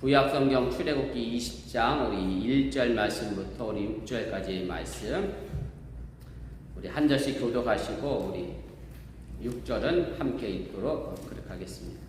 구약성경 출애굽기 20장 우리 1절 말씀부터 우리 6절까지의 말씀 우리 한 절씩 교독하시고 우리 6절은 함께 읽도록 그렇게 하겠습니다.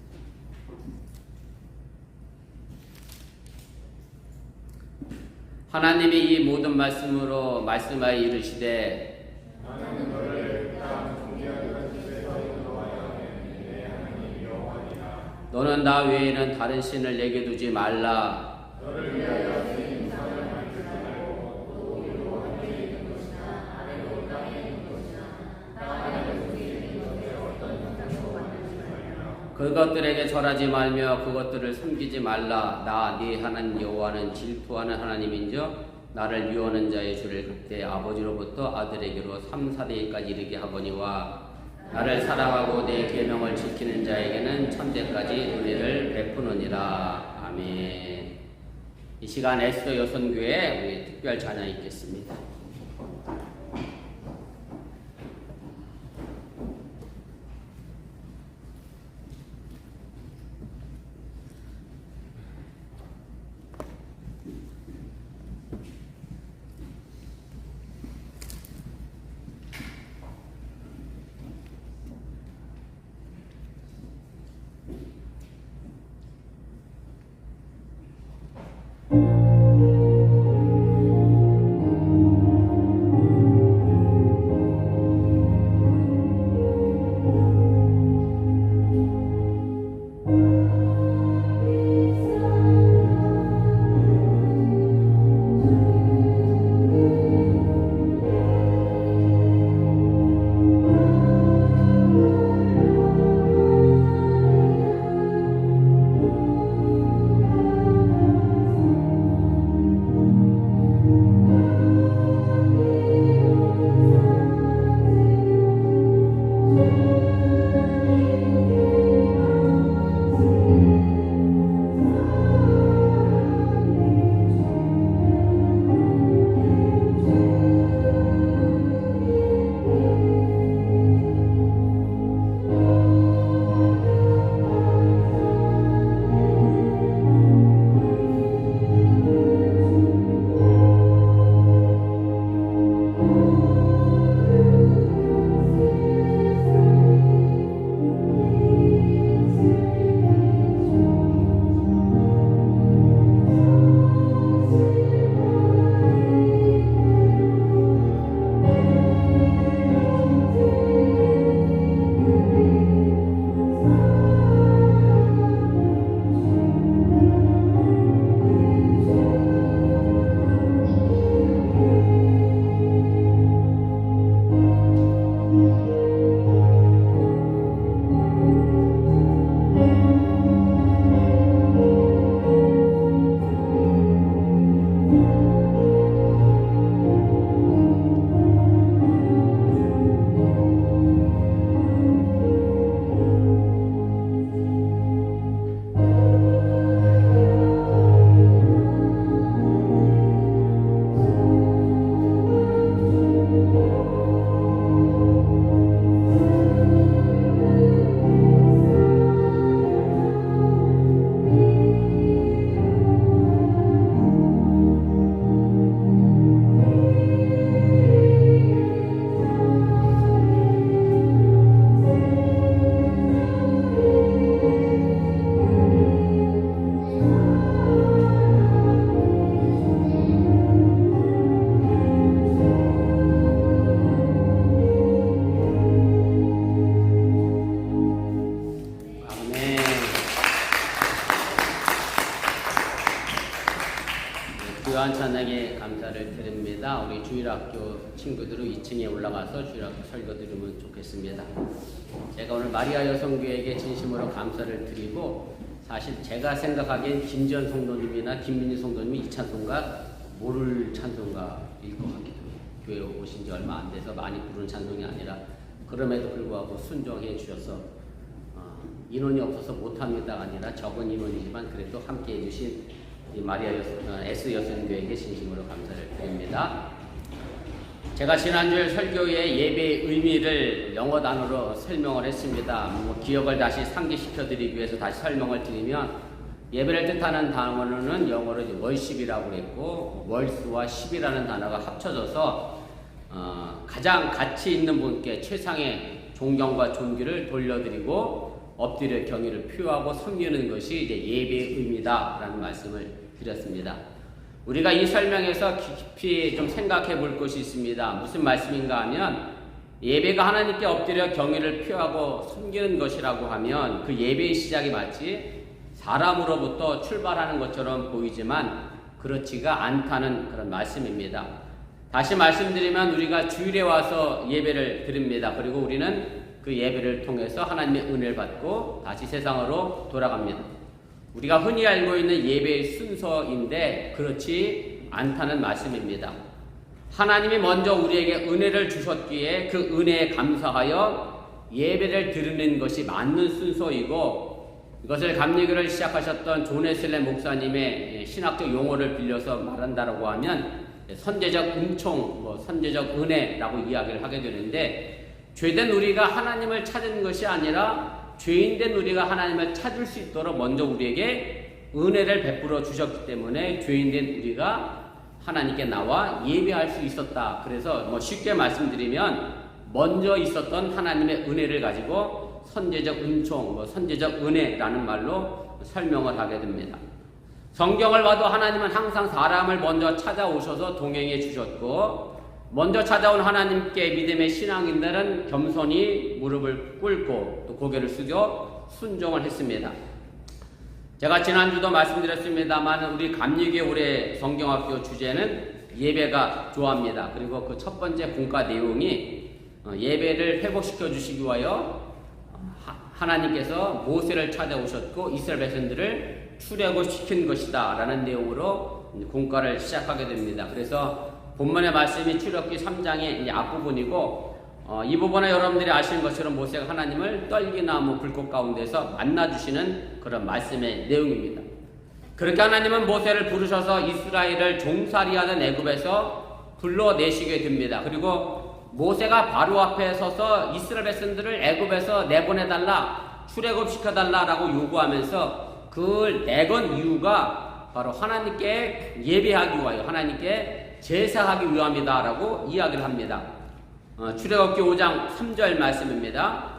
하나님이 이 모든 말씀으로 말씀하여 이르시되 나는 너를 땅 존귀하던 집에서 인도하여 낸 내 하나님 여호와니라. 너는 나 외에는 다른 신을 내게 두지 말라. 너를 위하여 새 인상을 만들지 말고 또 위로 하늘에 있는 것이나 아래로 땅에 있는 것이나 땅 아래 속에 있는 것에 어떤 형상도 만들지 말라. 그것들에게 절하지 말며 그것들을 섬기지 말라. 나 네 하나님 여호와는 질투하는 하나님인즉 나를 미워하는 자의 주를 그때 아버지로부터 아들에게로 3, 4대까지 이르게 하거니와 나를 사랑하고 내 계명을 지키는 자에게는 천대까지 은혜를 베푸느니라. 아멘. 이 시간 에스더 여선교회 우리 특별 찬양 있겠습니다. 귀한 찬양에 감사를 드립니다. 우리 주일학교 친구들은 2층에 올라가서 주일학교 설교 들으면 좋겠습니다. 제가 오늘 마리아 여성교회에게 진심으로 감사를 드리고 사실 제가 생각하기엔 김지연 성도님이나 김민희 성도님이 이 찬송가 모를 찬송가일 것 같기도 해요. 교회 오신 지 얼마 안 돼서 많이 부르는 찬송이 아니라 그럼에도 불구하고 순종해 주셔서 인원이 없어서 못합니다가 아니라 적은 인원이지만 그래도 함께 해주신 이 마리아 S 여성교회에게 진심으로 감사를 드립니다. 제가 지난주에 설교의 예배의 의미를 영어 단어로 설명을 했습니다. 기억을 다시 상기시켜 드리기 위해서 다시 설명을 드리면 예배를 뜻하는 단어는 영어로 이제 월십이라고 그랬고, 월스와 십이라는 단어가 합쳐져서 가장 가치 있는 분께 최상의 존경과 존귀를 돌려드리고 엎드려 경의를 표하고 섬기는 것이 이제 예배의 의미다라는 말씀을 드렸습니다. 우리가 이 설명에서 깊이 좀 생각해 볼 것이 있습니다. 무슨 말씀인가 하면, 예배가 하나님께 엎드려 경의를 표하고 섬기는 것이라고 하면 그 예배의 시작이 마치 사람으로부터 출발하는 것처럼 보이지만 그렇지가 않다는 그런 말씀입니다. 다시 말씀드리면, 우리가 주일에 와서 예배를 드립니다. 그리고 우리는 그 예배를 통해서 하나님의 은혜를 받고 다시 세상으로 돌아갑니다. 우리가 흔히 알고 있는 예배의 순서인데 그렇지 않다는 말씀입니다. 하나님이 먼저 우리에게 은혜를 주셨기에 그 은혜에 감사하여 예배를 드리는 것이 맞는 순서이고, 이것을 감리교를 시작하셨던 존 웨슬리 목사님의 신학적 용어를 빌려서 말한다라고 하면 선제적 은총, 선제적 은혜라고 이야기를 하게 되는데, 죄된 우리가 하나님을 찾은 것이 아니라 죄인된 우리가 하나님을 찾을 수 있도록 먼저 우리에게 은혜를 베풀어 주셨기 때문에 죄인된 우리가 하나님께 나와 예배할 수 있었다. 그래서 쉽게 말씀드리면 먼저 있었던 하나님의 은혜를 가지고 선제적 은총, 선제적 은혜라는 말로 설명을 하게 됩니다. 성경을 봐도 하나님은 항상 사람을 먼저 찾아오셔서 동행해 주셨고, 먼저 찾아온 하나님께 믿음의 신앙인들은 겸손히 무릎을 꿇고 또 고개를 숙여 순종을 했습니다. 제가 지난주도 말씀드렸습니다만, 우리 감리교 올해 성경학교 주제는 예배가 좋아합니다. 그리고 그 첫 번째 분과 내용이 예배를 회복시켜 주시기 위하여 하나님께서 모세를 찾아오셨고 이스라엘 백성들을 출애굽시킨 것이다 라는 내용으로 공과를 시작하게 됩니다. 그래서 본문의 말씀이 출애굽기 3장의 앞부분이고, 이 부분에 여러분들이 아시는 것처럼 모세가 하나님을 떨기나무 불꽃 가운데서 만나주시는 그런 말씀의 내용입니다. 그렇게 하나님은 모세를 부르셔서 이스라엘을 종살이하던 애굽에서 불러내시게 됩니다. 그리고 모세가 바로 앞에 서서 이스라엘 백성들을 애굽에서 내보내달라, 출애굽시켜달라라고 요구하면서 그 내건 이유가 바로 하나님께 예배하기 위하여, 하나님께 제사하기 위함이다라고 이야기를 합니다. 출애굽기 5장 3절 말씀입니다.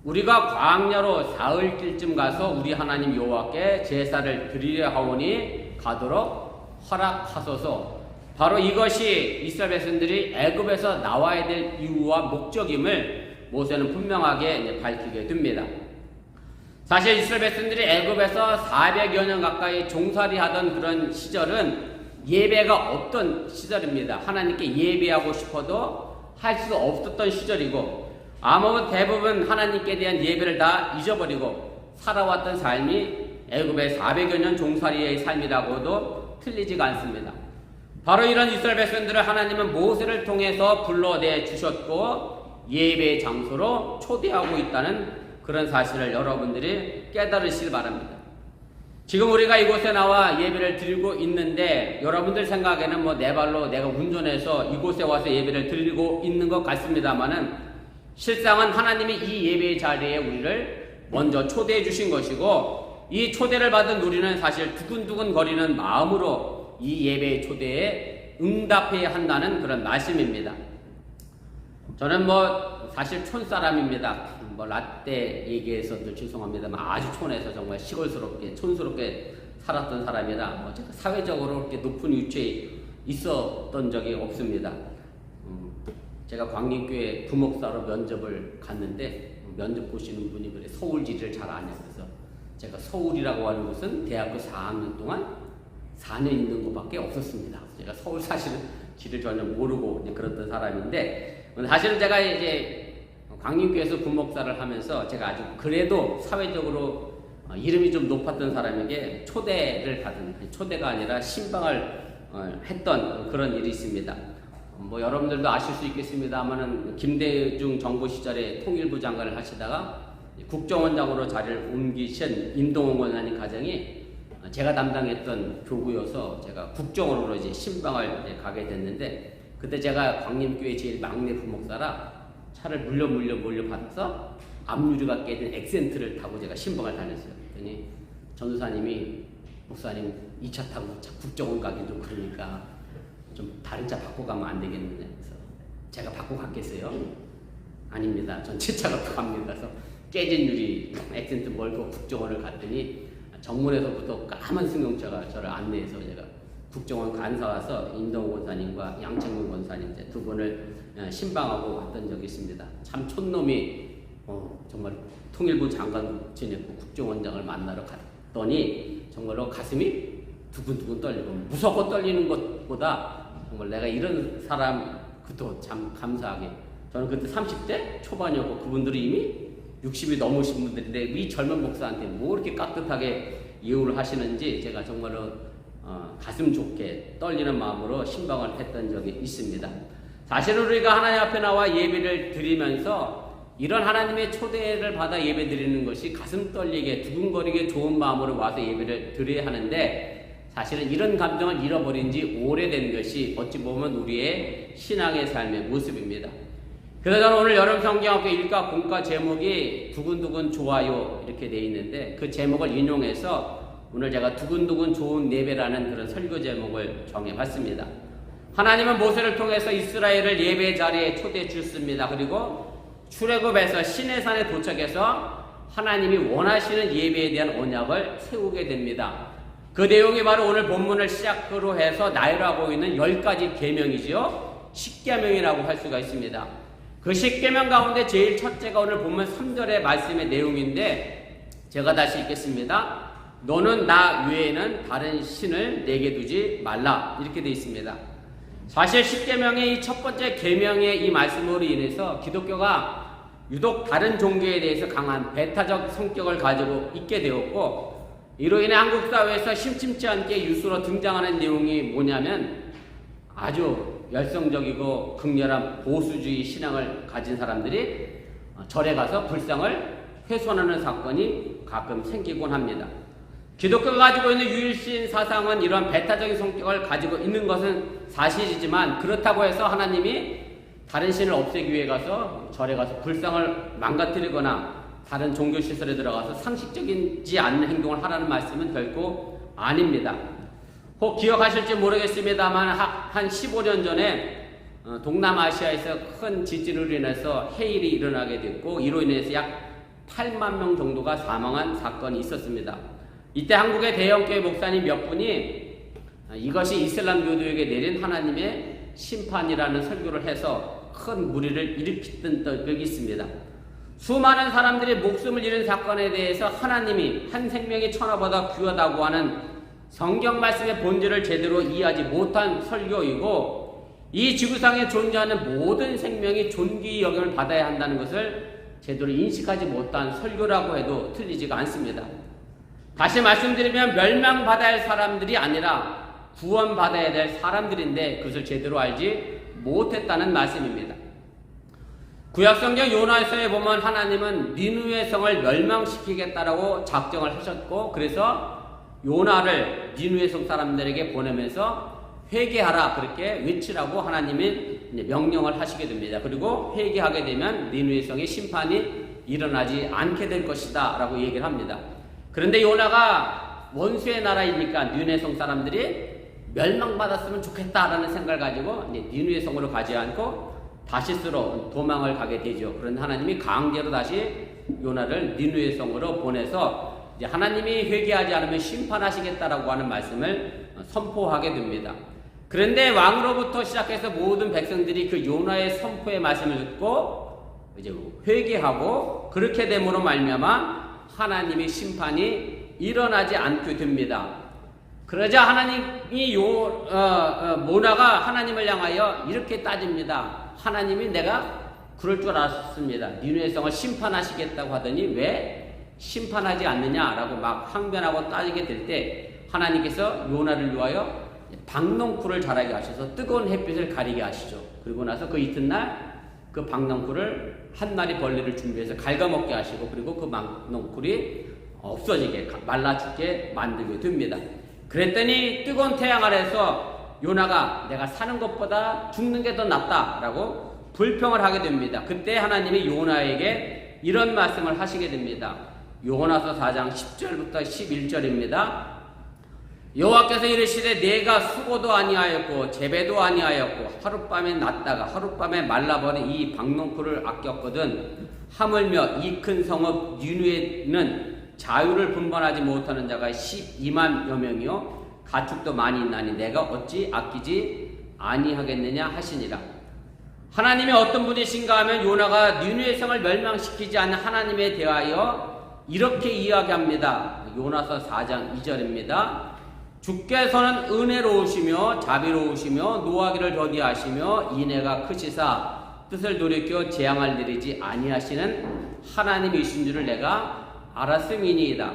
우리가 광야로 사흘길쯤 가서 우리 하나님 여호와께 제사를 드리려 하오니 가도록 허락하소서. 바로 이것이 이스라엘 백성들이 애굽에서 나와야 될 이유와 목적임을 모세는 분명하게 밝히게 됩니다. 사실 이스라엘 백성들이 애굽에서 400여 년 가까이 종살이하던 그런 시절은 예배가 없던 시절입니다. 하나님께 예배하고 싶어도 할 수 없었던 시절이고, 아무 대부분 하나님께 대한 예배를 다 잊어버리고 살아왔던 삶이 애굽의 400여 년 종살이의 삶이라고도 틀리지가 않습니다. 바로 이런 이스라엘 백성들을 하나님은 모세를 통해서 불러내 주셨고 예배의 장소로 초대하고 있다는 그런 사실을 여러분들이 깨달으시길 바랍니다. 지금 우리가 이곳에 나와 예배를 드리고 있는데, 여러분들 생각에는 내 발로 내가 운전해서 이곳에 와서 예배를 드리고 있는 것 같습니다만은, 실상은 하나님이 이 예배의 자리에 우리를 먼저 초대해 주신 것이고, 이 초대를 받은 우리는 사실 두근두근 거리는 마음으로 이 예배의 초대에 응답해야 한다는 그런 말씀입니다. 저는 사실 촌사람입니다. 라떼 얘기해서도 죄송합니다만 아주 촌에서 정말 시골스럽게 촌스럽게 살았던 사람이라 제가 사회적으로 그렇게 높은 위치에 있었던 적이 없습니다. 제가 광림교회 부목사로 면접을 갔는데 면접 보시는 분이 그래 서울지를 잘 아냐, 그래서 제가 서울이라고 하는 곳은 대학교 4학년 동안 4년 있는 것밖에 없었습니다. 제가 서울 사실은 지를 전혀 모르고 그랬던 사람인데, 사실은 제가 이제 광림교회에서 부목사를 하면서 제가 아주 그래도 사회적으로 이름이 좀 높았던 사람에게 초대를 받은, 초대가 아니라 신방을 했던 그런 일이 있습니다. 여러분들도 아실 수 있겠습니다만은 김대중 정부 시절에 통일부 장관을 하시다가 국정원장으로 자리를 옮기신 임동원 권사님 가정이 제가 담당했던 교구여서 제가 국정원으로 이제 신방을 이제 가게 됐는데, 그때 제가 광림교회 제일 막내 부목사라 차를 몰려 받아서 앞유리가 깨진 엑센트를 타고 제가 신방을 다녔어요. 그랬더니 전도사님이 목사님 2차 타고 국정원 가긴 좀 그러니까 좀 다른 차 바꿔 가면 안 되겠느냐. 그래서 제가 바꿔 갔겠어요? 아닙니다. 전 제 차가 또 갑니다. 그래서 깨진 유리 액센트 몰고 국정원을 갔더니 정문에서부터 까만 승용차가 저를 안내해서 제가 국정원 간사 와서 임동호 권사님과 양창문 권사님 이제 두 분을 신방하고 왔던 적이 있습니다. 참 촌놈이 정말 통일부 장관 지냈고 국정원장을 만나러 갔더니 정말로 가슴이 두근두근 떨리고 무섭고 떨리는 것보다 정말 내가 이런 사람 그도 참 감사하게 저는 그때 30대 초반이었고 그분들이 이미 60이 넘으신 분들인데 이 젊은 목사한테 뭐 이렇게 깍듯하게 예우를 하시는지 제가 정말로 가슴 좋게 떨리는 마음으로 신방을 했던 적이 있습니다. 사실은 우리가 하나님 앞에 나와 예배를 드리면서 이런 하나님의 초대를 받아 예배 드리는 것이 가슴 떨리게 두근거리게 좋은 마음으로 와서 예배를 드려야 하는데 사실은 이런 감정을 잃어버린 지 오래된 것이 어찌 보면 우리의 신앙의 삶의 모습입니다. 그래서 저는 오늘 여름 성경학교 1과 공과 제목이 두근두근 좋아요 이렇게 되어 있는데 그 제목을 인용해서 오늘 제가 두근두근 좋은 예배라는 그런 설교 제목을 정해봤습니다. 하나님은 모세를 통해서 이스라엘을 예배 자리에 초대해 주셨습니다. 그리고 출애굽에서 시내산에 도착해서 하나님이 원하시는 예배에 대한 언약을 세우게 됩니다. 그 내용이 바로 오늘 본문을 시작으로 해서 나열하고 있는 10가지 계명이지요. 십계명이라고 할 수가 있습니다. 그 십계명 가운데 제일 첫째가 오늘 본문 3절의 말씀의 내용인데 제가 다시 읽겠습니다. 너는 나 외에는 다른 신을 내게 두지 말라 이렇게 되어 있습니다. 사실 십계명의 이 첫 번째 계명의 이 말씀으로 인해서 기독교가 유독 다른 종교에 대해서 강한 배타적 성격을 가지고 있게 되었고 이로 인해 한국 사회에서 심심치 않게 유수로 등장하는 내용이 뭐냐면 아주 열성적이고 극렬한 보수주의 신앙을 가진 사람들이 절에 가서 불상을 훼손하는 사건이 가끔 생기곤 합니다. 기독교가 가지고 있는 유일신 사상은 이러한 배타적인 성격을 가지고 있는 것은 사실이지만 그렇다고 해서 하나님이 다른 신을 없애기 위해 가서 절에 가서 불상을 망가뜨리거나 다른 종교시설에 들어가서 상식적이지 않는 행동을 하라는 말씀은 결코 아닙니다. 혹 기억하실지 모르겠습니다만 한 15년 전에 동남아시아에서 큰 지진으로 인해서 해일이 일어나게 됐고 이로 인해서 약 8만 명 정도가 사망한 사건이 있었습니다. 이때 한국의 대형교회 목사님 몇 분이 이것이 이슬람교도에게 내린 하나님의 심판이라는 설교를 해서 큰 무리를 일으켰던 적이 있습니다. 수많은 사람들이 목숨을 잃은 사건에 대해서 하나님이 한 생명이 천하보다 귀하다고 하는 성경 말씀의 본질을 제대로 이해하지 못한 설교이고 이 지구상에 존재하는 모든 생명이 존귀 여김을 받아야 한다는 것을 제대로 인식하지 못한 설교라고 해도 틀리지가 않습니다. 다시 말씀드리면 멸망받아야 할 사람들이 아니라 구원받아야 될 사람들인데 그것을 제대로 알지 못했다는 말씀입니다. 구약성경 요나서에 보면 하나님은 니느웨 성을 멸망시키겠다라고 작정을 하셨고 그래서 요나를 니느웨 성 사람들에게 보내면서 회개하라 그렇게 외치라고 하나님이 명령을 하시게 됩니다. 그리고 회개하게 되면 니느웨 성의 심판이 일어나지 않게 될 것이다 라고 얘기를 합니다. 그런데 요나가 원수의 나라이니까 니느웨 성 사람들이 멸망받았으면 좋겠다라는 생각을 가지고 니느웨 성으로 가지 않고 다시스로 도망을 가게 되죠. 그런데 하나님이 강제로 다시 요나를 니느웨 성으로 보내서 이제 하나님이 회개하지 않으면 심판하시겠다라고 하는 말씀을 선포하게 됩니다. 그런데 왕으로부터 시작해서 모든 백성들이 그 요나의 선포의 말씀을 듣고 이제 회개하고 그렇게 됨으로 말미암아 하나님의 심판이 일어나지 않게 됩니다. 그러자 하나님이 모나가 하나님을 향하여 이렇게 따집니다. 하나님이 내가 그럴 줄 알았습니다. 니느웨 성을 심판하시겠다고 하더니 왜 심판하지 않느냐라고 막 항변하고 따지게 될 때 하나님께서 요나를 위하여 박넝쿨을 자라게 하셔서 뜨거운 햇빛을 가리게 하시죠. 그리고 나서 그 이튿날 그 박넝쿨을 한 마리 벌레를 준비해서 갉아먹게 하시고 그리고 그 박넝쿨이 없어지게 말라 죽게 만들게 됩니다. 그랬더니 뜨거운 태양 아래서 요나가 내가 사는 것보다 죽는 게 더 낫다라고 불평을 하게 됩니다. 그때 하나님이 요나에게 이런 말씀을 하시게 됩니다. 요나서 4장 10절부터 11절입니다. 여호와께서 이르시되 내가 수고도 아니하였고 재배도 아니하였고 하룻밤에 났다가 하룻밤에 말라버린 이 박농포를 아꼈거든 하물며 이 큰 성읍 니느웨는 자유를 분반하지 못하는 자가 12만여 명이요 가축도 많이 있나니 내가 어찌 아끼지 아니하겠느냐 하시니라. 하나님이 어떤 분이신가 하면 요나가 니느웨 성을 멸망시키지 않는 하나님에 대하여 이렇게 이야기합니다. 요나서 4장 2절입니다. 주께서는 은혜로우시며 자비로우시며 노하기를 더디하시며 인애가 크시사 뜻을 돌이켜 재앙을 내리지 아니하시는 하나님이신 줄을 내가 알았음이니이다.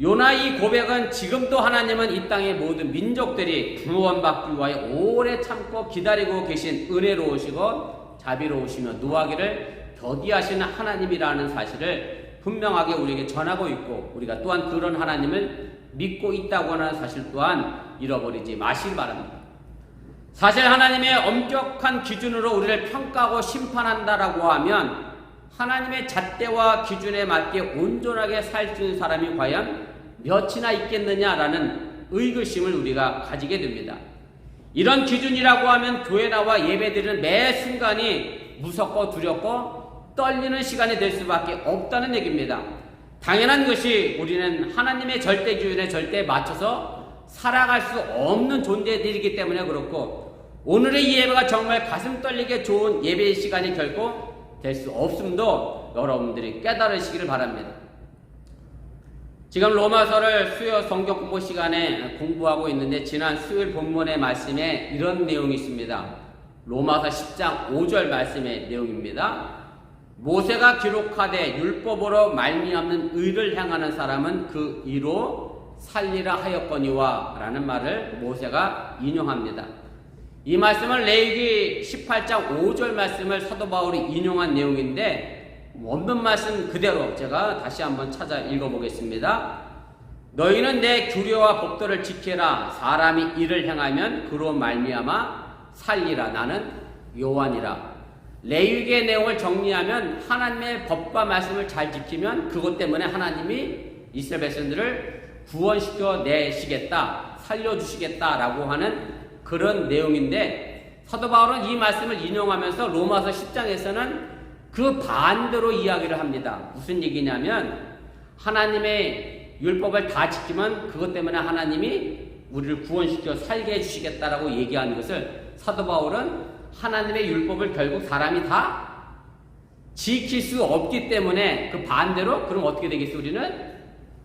요나 이 고백은 지금도 하나님은 이 땅의 모든 민족들이 구원받기 위하여 오래 참고 기다리고 계신 은혜로우시고 자비로우시며 노하기를 더디하시는 하나님이라는 사실을 분명하게 우리에게 전하고 있고 우리가 또한 그런 하나님을 믿고 있다고 하는 사실 또한 잃어버리지 마시기 바랍니다. 사실 하나님의 엄격한 기준으로 우리를 평가하고 심판한다라고 하면 하나님의 잣대와 기준에 맞게 온전하게 살 수 있는 사람이 과연 몇이나 있겠느냐라는 의구심을 우리가 가지게 됩니다. 이런 기준이라고 하면 교회 나와 예배드리는 매 순간이 무섭고 두렵고 떨리는 시간이 될 수밖에 없다는 얘기입니다. 당연한 것이 우리는 하나님의 절대 기준에 절대 맞춰서 살아갈 수 없는 존재들이기 때문에 그렇고 오늘의 이 예배가 정말 가슴 떨리게 좋은 예배의 시간이 결코 될 수 없음도 여러분들이 깨달으시기를 바랍니다. 지금 로마서를 수요 성경 공부 시간에 공부하고 있는데 지난 수요일 본문의 말씀에 이런 내용이 있습니다. 로마서 10장 5절 말씀의 내용입니다. 모세가 기록하되 율법으로 말미암는 의를 행하는 사람은 그 의로 살리라 하였거니와 라는 말을 모세가 인용합니다. 이 말씀은 레위기 18장 5절 말씀을 사도 바울이 인용한 내용인데 원문 말씀 그대로 제가 다시 한번 찾아 읽어보겠습니다. 너희는 내 규례와 법도를 지켜라. 사람이 이를 행하면 그로 말미암아 살리라. 나는 여호와니라. 레위기의 내용을 정리하면 하나님의 법과 말씀을 잘 지키면 그것 때문에 하나님이 이스라엘 백성들을 구원시켜 내시겠다, 살려주시겠다라고 하는 그런 내용인데 사도 바울은 이 말씀을 인용하면서 로마서 10장에서는 그 반대로 이야기를 합니다. 무슨 얘기냐면 하나님의 율법을 다 지키면 그것 때문에 하나님이 우리를 구원시켜 살게 해주시겠다라고 얘기하는 것을 사도 바울은 하나님의 율법을 결국 사람이 다 지킬 수 없기 때문에 그 반대로 그럼 어떻게 되겠어? 우리는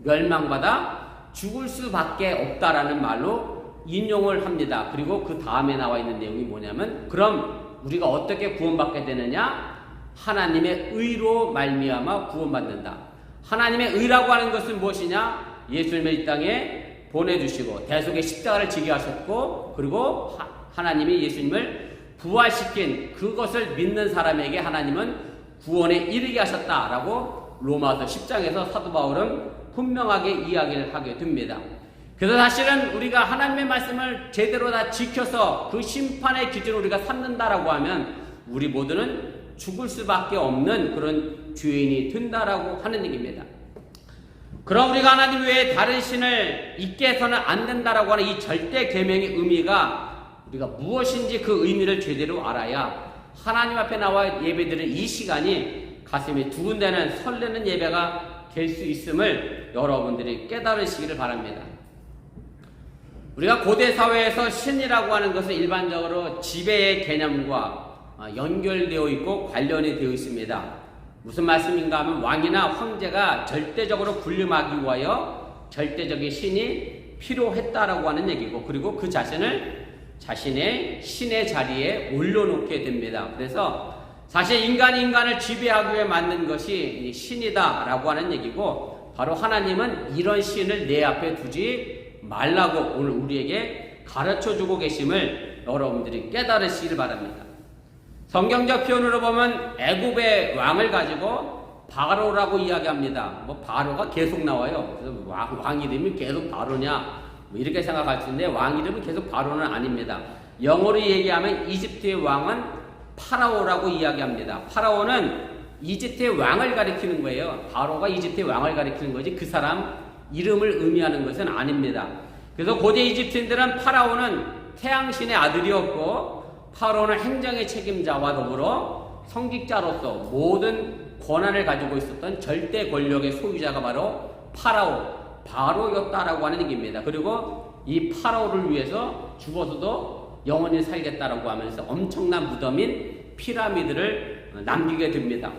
멸망받아 죽을 수밖에 없다라는 말로 인용을 합니다. 그리고 그 다음에 나와 있는 내용이 뭐냐면 그럼 우리가 어떻게 구원받게 되느냐? 하나님의 의로 말미암아 구원받는다. 하나님의 의라고 하는 것은 무엇이냐? 예수님을 이 땅에 보내주시고 대속의 십자가를 지게 하셨고 그리고 하나님이 예수님을 부활시킨 그것을 믿는 사람에게 하나님은 구원에 이르게 하셨다라고 로마서 10장에서 사도 바울은 분명하게 이야기를 하게 됩니다. 그래서 사실은 우리가 하나님의 말씀을 제대로 다 지켜서 그 심판의 기준을 우리가 삼는다라고 하면 우리 모두는 죽을 수밖에 없는 그런 죄인이 된다라고 하는 얘기입니다. 그럼 우리가 하나님 외에 다른 신을 잊게 해서는 안 된다라고 하는 이 절대 계명의 의미가 우리가 무엇인지 그 의미를 제대로 알아야 하나님 앞에 나와 예배드리는 이 시간이 가슴이 두근대는 설레는 예배가 될 수 있음을 여러분들이 깨달으시기를 바랍니다. 우리가 고대 사회에서 신이라고 하는 것은 일반적으로 지배의 개념과 연결되어 있고 관련이 되어 있습니다. 무슨 말씀인가 하면 왕이나 황제가 절대적으로 군림하기 위하여 절대적인 신이 필요했다라고 하는 얘기고 그리고 그 자신을 자신의 신의 자리에 올려놓게 됩니다. 그래서 사실 인간이 인간을 지배하기 위해 만든 것이 신이다라고 하는 얘기고 바로 하나님은 이런 신을 내 앞에 두지 말라고 오늘 우리에게 가르쳐주고 계심을 여러분들이 깨달으시길 바랍니다. 성경적 표현으로 보면 애굽의 왕을 가지고 바로라고 이야기합니다. 바로가 계속 나와요. 그래서 왕 이름이 계속 바로냐 이렇게 생각할 수 있는데 왕 이름은 계속 바로는 아닙니다. 영어로 얘기하면 이집트의 왕은 파라오라고 이야기합니다. 파라오는 이집트의 왕을 가리키는 거예요. 바로가 이집트의 왕을 가리키는 거지 그 사람 이름을 의미하는 것은 아닙니다. 그래서 고대 이집트인들은 파라오는 태양신의 아들이었고 파라오는 행정의 책임자와 더불어 성직자로서 모든 권한을 가지고 있었던 절대 권력의 소유자가 바로 바로였다라고 하는 얘기입니다. 그리고 이 파라오를 위해서 죽어서도 영원히 살겠다라고 하면서 엄청난 무덤인 피라미드를 남기게 됩니다.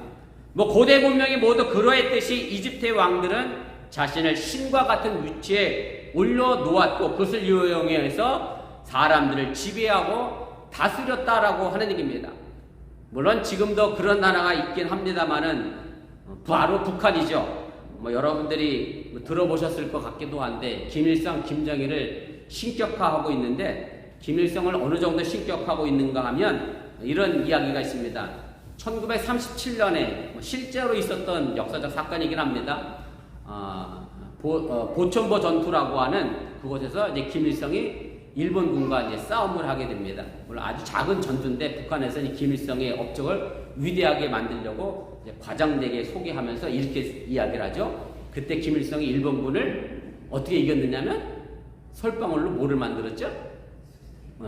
뭐 고대 문명이 모두 그러했듯이 이집트의 왕들은 자신을 신과 같은 위치에 올려놓았고 그것을 이용해서 사람들을 지배하고 다스렸다라고 하는 얘기입니다. 물론 지금도 그런 나라가 있긴 합니다만은 바로 북한이죠. 뭐 여러분들이 들어보셨을 것 같기도 한데 김일성, 김정일을 신격화하고 있는데 김일성을 어느 정도 신격화하고 있는가 하면 이런 이야기가 있습니다. 1937년에 실제로 있었던 역사적 사건이긴 합니다. 보천보 전투라고 하는 그곳에서 이제 김일성이 일본군과 이제 싸움을 하게 됩니다. 물론 아주 작은 전투인데 북한에서 김일성의 업적을 위대하게 만들려고 이제 과장되게 소개하면서 이렇게 이야기를 하죠. 그때 김일성이 일본군을 어떻게 이겼느냐면 솔방울로 뭐를 만들었죠?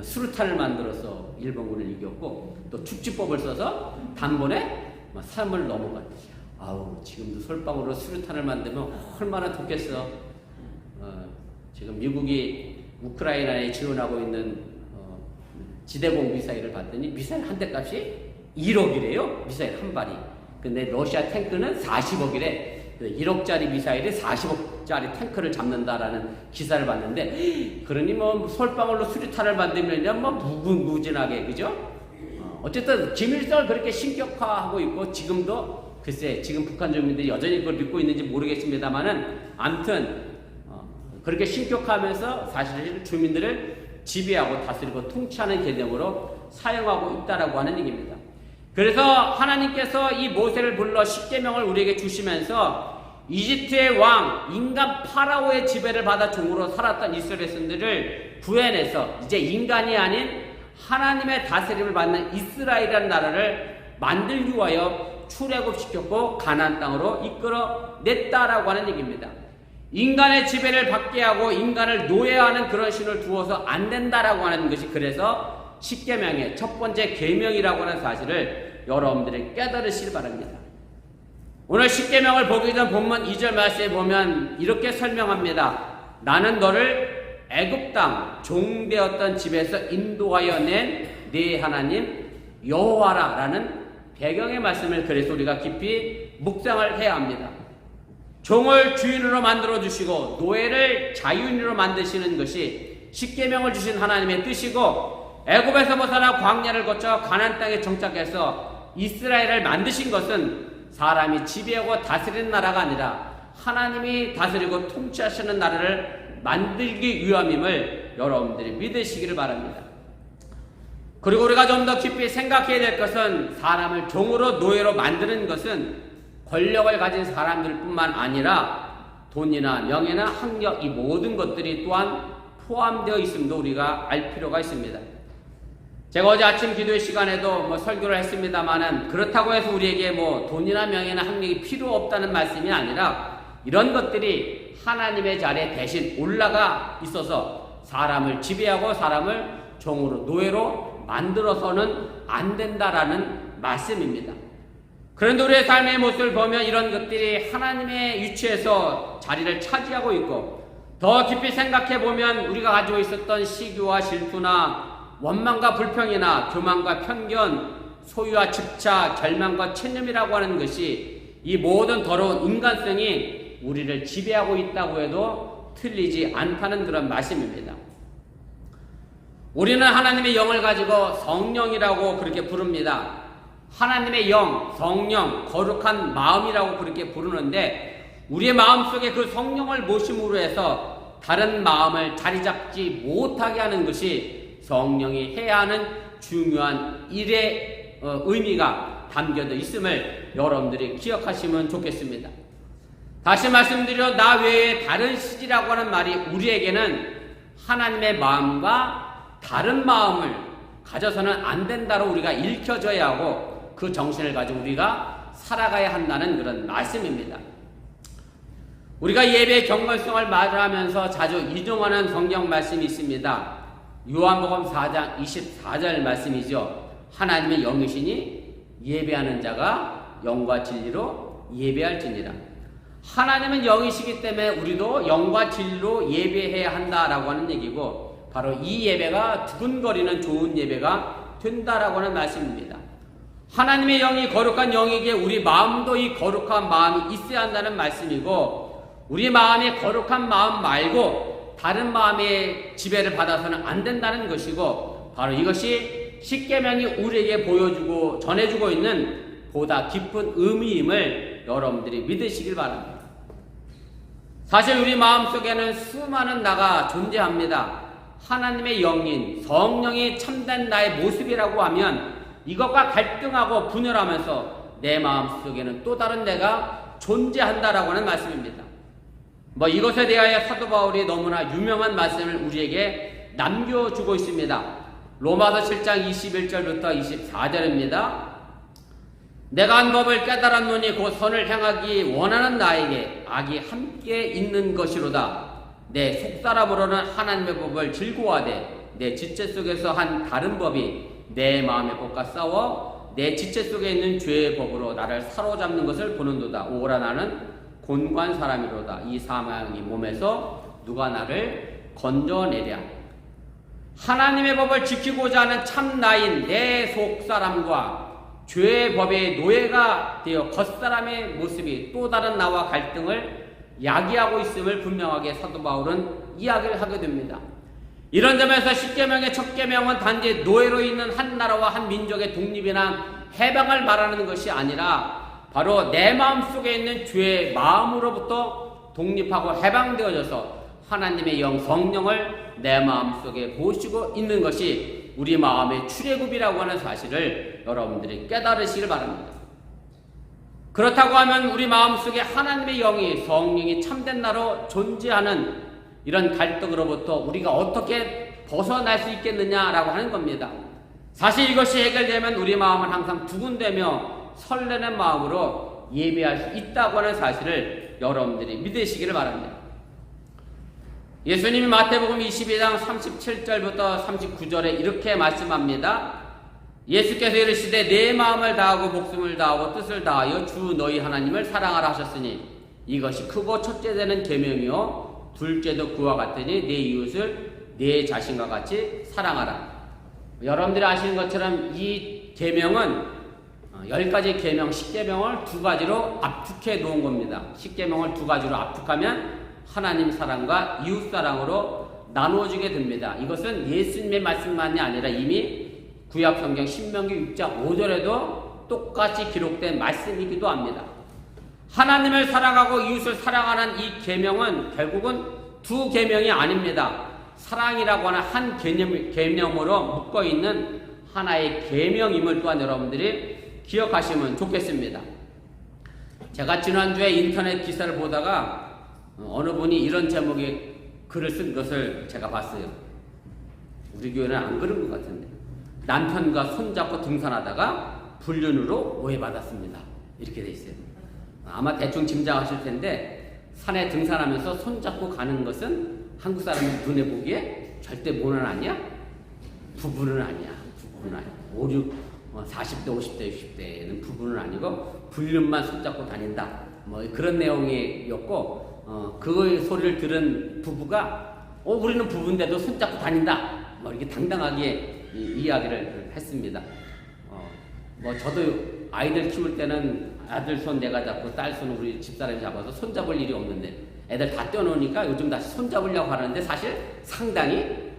수류탄을 만들어서 일본군을 이겼고 또 축지법을 써서 단번에 삶을 넘어갔죠. 아우 지금도 솔방울로 수류탄을 만들면 얼마나 좋겠어. 지금 미국이 우크라이나에 지원하고 있는 지대공 미사일을 봤더니 미사일 한 대 값이 1억이래요. 미사일 한 발이. 근데 러시아 탱크는 40억이래. 1억짜리 미사일이 40억짜리 탱크를 잡는다라는 기사를 봤는데 그러니 뭐 솔방울로 수류탄을 만들면 뭐 무궁무진하게 그죠? 어쨌든 김일성을 그렇게 신격화하고 있고 지금도 글쎄 지금 북한 주민들이 여전히 그걸 믿고 있는지 모르겠습니다만은 아무튼 그렇게 신격화하면서 사실 주민들을 지배하고 다스리고 통치하는 개념으로 사용하고 있다라고 하는 얘기입니다. 그래서 하나님께서 이 모세를 불러 십계명을 우리에게 주시면서 이집트의 왕 인간 파라오의 지배를 받아 종으로 살았던 이스라엘 백성들을 구해내서 이제 인간이 아닌 하나님의 다스림을 받는 이스라엘이라는 나라를 만들기 위하여 출애굽시켰고 가나안 땅으로 이끌어냈다라고 하는 얘기입니다. 인간의 지배를 받게 하고 인간을 노예하는 그런 신을 두어서 안 된다라고 하는 것이 그래서 십계명의 첫 번째 계명이라고 하는 사실을 여러분들이 깨달으시길 바랍니다. 오늘 십계명을 보기 전 본문 2절 말씀에 보면 이렇게 설명합니다. 나는 너를 애굽 땅 종되었던 집에서 인도하여 낸 네 하나님 여호와라라는 배경의 말씀을 그래서 우리가 깊이 묵상을 해야 합니다. 종을 주인으로 만들어 주시고 노예를 자유인으로 만드시는 것이 십계명을 주신 하나님의 뜻이고 애굽에서 벗어나 광야를 거쳐 가나안 땅에 정착해서 이스라엘을 만드신 것은 사람이 지배하고 다스리는 나라가 아니라 하나님이 다스리고 통치하시는 나라를 만들기 위함임을 여러분들이 믿으시기를 바랍니다. 그리고 우리가 좀 더 깊이 생각해야 될 것은 사람을 종으로 노예로 만드는 것은 권력을 가진 사람들 뿐만 아니라 돈이나 명예나 학력 이 모든 것들이 또한 포함되어 있음도 우리가 알 필요가 있습니다. 제가 어제 아침 기도의 시간에도 설교를 했습니다만은 그렇다고 해서 우리에게 돈이나 명예나 학력이 필요 없다는 말씀이 아니라 이런 것들이 하나님의 자리에 대신 올라가 있어서 사람을 지배하고 사람을 종으로 노예로 만들어서는 안 된다라는 말씀입니다. 그런데 우리의 삶의 모습을 보면 이런 것들이 하나님의 위치에서 자리를 차지하고 있고 더 깊이 생각해 보면 우리가 가지고 있었던 시기와 질투나 원망과 불평이나 교만과 편견, 소유와 집착, 절망과 체념이라고 하는 것이 이 모든 더러운 인간성이 우리를 지배하고 있다고 해도 틀리지 않다는 그런 말씀입니다. 우리는 하나님의 영을 가지고 성령이라고 그렇게 부릅니다. 하나님의 영, 성령, 거룩한 마음이라고 그렇게 부르는데 우리의 마음속에 그 성령을 모심으로 해서 다른 마음을 자리 잡지 못하게 하는 것이 성령이 해야 하는 중요한 일의 의미가 담겨져 있음을 여러분들이 기억하시면 좋겠습니다. 다시 말씀드려 나 외에 다른 시지라고 하는 말이 우리에게는 하나님의 마음과 다른 마음을 가져서는 안 된다로 우리가 읽혀져야 하고 그 정신을 가지고 우리가 살아가야 한다는 그런 말씀입니다. 우리가 예배의 경건성을 말하면서 자주 인용하는 성경 말씀이 있습니다. 요한복음 4장 24절 말씀이죠. 하나님의 영이시니 예배하는 자가 영과 진리로 예배할지니라. 하나님은 영이시기 때문에 우리도 영과 진리로 예배해야 한다라고 하는 얘기고, 바로 이 예배가 두근거리는 좋은 예배가 된다라고 하는 말씀입니다. 하나님의 영이 거룩한 영이기에 우리 마음도 이 거룩한 마음이 있어야 한다는 말씀이고, 우리 마음의 거룩한 마음 말고 다른 마음의 지배를 받아서는 안 된다는 것이고, 바로 이것이 십계명이 우리에게 보여주고 전해주고 있는 보다 깊은 의미임을 여러분들이 믿으시길 바랍니다. 사실 우리 마음속에는 수많은 나가 존재합니다. 하나님의 영인 성령이 참된 나의 모습이라고 하면 이것과 갈등하고 분열하면서 내 마음속에는 또 다른 내가 존재한다라고 하는 말씀입니다. 이것에 대하여 사도 바울이 너무나 유명한 말씀을 우리에게 남겨주고 있습니다. 로마서 7장 21절부터 24절입니다. 내가 한 법을 깨달았노니 곧 선을 행하기 원하는 나에게 악이 함께 있는 것이로다. 내 속사람으로는 하나님의 법을 즐거워하되 내 지체 속에서 한 다른 법이 내 마음의 법과 싸워 내 지체 속에 있는 죄의 법으로 나를 사로잡는 것을 보는도다. 오라 나는 곤고한 사람이로다. 이 사망의 몸에서 누가 나를 건져내랴. 하나님의 법을 지키고자 하는 참 나인 내 속사람과 죄의 법의 노예가 되어 겉사람의 모습이 또 다른 나와 갈등을 야기하고 있음을 분명하게 사도 바울은 이야기를 하게 됩니다. 이런 점에서 십계명의 첫 계명은 단지 노예로 있는 한 나라와 한 민족의 독립이나 해방을 말하는 것이 아니라 바로 내 마음속에 있는 죄의 마음으로부터 독립하고 해방되어져서 하나님의 영 성령을 내 마음속에 모시고 있는 것이 우리 마음의 출애굽이라고 하는 사실을 여러분들이 깨달으시길 바랍니다. 그렇다고 하면 우리 마음속에 하나님의 영이 성령이 참된 나로 존재하는 이런 갈등으로부터 우리가 어떻게 벗어날 수 있겠느냐라고 하는 겁니다. 사실 이것이 해결되면 우리 마음은 항상 두근대며 설레는 마음으로 예배할 수 있다고 하는 사실을 여러분들이 믿으시기를 바랍니다. 예수님이 마태복음 22장 37절부터 39절에 이렇게 말씀합니다. 예수께서 이르시되 내 마음을 다하고 목숨을 다하고 뜻을 다하여 주 너희 하나님을 사랑하라 하셨으니 이것이 크고 첫째 되는 계명이요 둘째도 그와 같으니 내 이웃을 내 자신과 같이 사랑하라. 여러분들이 아시는 것처럼 이 계명은 10가지 계명, 10계명을 두 가지로 압축해 놓은 겁니다. 10계명을 두 가지로 압축하면 하나님 사랑과 이웃 사랑으로 나누어지게 됩니다. 이것은 예수님의 말씀만이 아니라 이미 구약 성경 신명기 6장 5절에도 똑같이 기록된 말씀이기도 합니다. 하나님을 사랑하고 이웃을 사랑하는 이 계명은 결국은 두 계명이 아닙니다. 사랑이라고 하는 한 계명으로 묶어 있는 하나의 계명임을 또한 여러분들이 기억하시면 좋겠습니다. 제가 지난주에 인터넷 기사를 보다가 어느 분이 이런 제목의 글을 쓴 것을 제가 봤어요. 우리 교회는 안 그런 것 같은데. 남편과 손잡고 등산하다가 불륜으로 오해받았습니다. 이렇게 돼 있어요. 아마 대충 짐작하실 텐데 산에 등산하면서 손잡고 가는 것은 한국 사람이 눈에 보기에 절대 모는 아니야? 부부는 아니야. 부부는 아니야. 5, 6, 40대, 50대, 60대는 부부는 아니고 불륜만 손잡고 다닌다. 그런 내용이었고 그 소리를 들은 부부가 우리는 부부인데도 손잡고 다닌다. 이렇게 당당하게 이야기를 했습니다. 저도 아이들 키울 때는 아들 손 내가 잡고 딸 손 우리 집사람이 잡아서 손잡을 일이 없는데 애들 다 떼어놓으니까 요즘 다시 손잡으려고 하는데 사실 상당히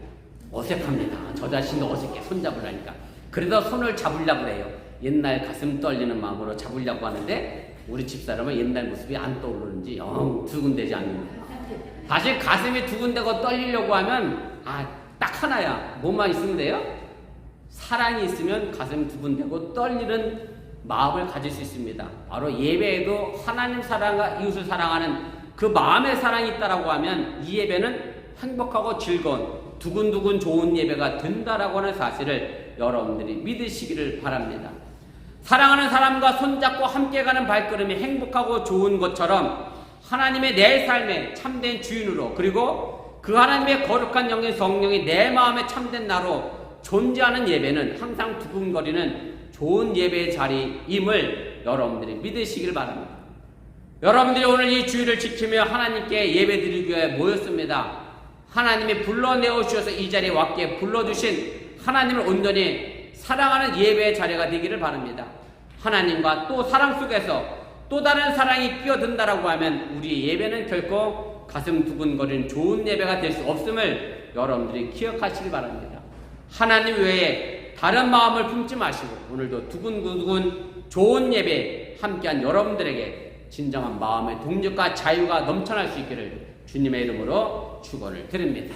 어색합니다. 저 자신도 어색해 손잡으려니까. 그래도 손을 잡으려고 그래요. 옛날 가슴 떨리는 마음으로 잡으려고 하는데 우리 집사람은 옛날 모습이 안 떠오르는지 영 두근대지 않는다. 사실 가슴이 두근대고 떨리려고 하면 딱 하나야. 뭐만 있으면 돼요? 사랑이 있으면 가슴 두근대고 떨리는 마음을 가질 수 있습니다. 바로 예배에도 하나님 사랑과 이웃을 사랑하는 그 마음의 사랑이 있다라고 하면 이 예배는 행복하고 즐거운 두근두근 좋은 예배가 된다라고 하는 사실을 여러분들이 믿으시기를 바랍니다. 사랑하는 사람과 손잡고 함께 가는 발걸음이 행복하고 좋은 것처럼 하나님의 내 삶의 참된 주인으로, 그리고 그 하나님의 거룩한 영의 성령이 내 마음에 참된 나로 존재하는 예배는 항상 두근거리는 좋은 예배의 자리임을 여러분들이 믿으시길 바랍니다. 여러분들이 오늘 이 주일을 지키며 하나님께 예배드리기 위해 모였습니다. 하나님이 불러내어 주셔서 이 자리에 왔기에 불러주신 하나님을 온전히 사랑하는 예배의 자리가 되기를 바랍니다. 하나님과 또 사랑 속에서 또 다른 사랑이 끼어든다라고 하면 우리의 예배는 결코 가슴 두근거리는 좋은 예배가 될 수 없음을 여러분들이 기억하시기 바랍니다. 하나님 외에 다른 마음을 품지 마시고 오늘도 두근두근 좋은 예배 함께한 여러분들에게 진정한 마음의 동력과 자유가 넘쳐날 수 있기를 주님의 이름으로 축원을 드립니다.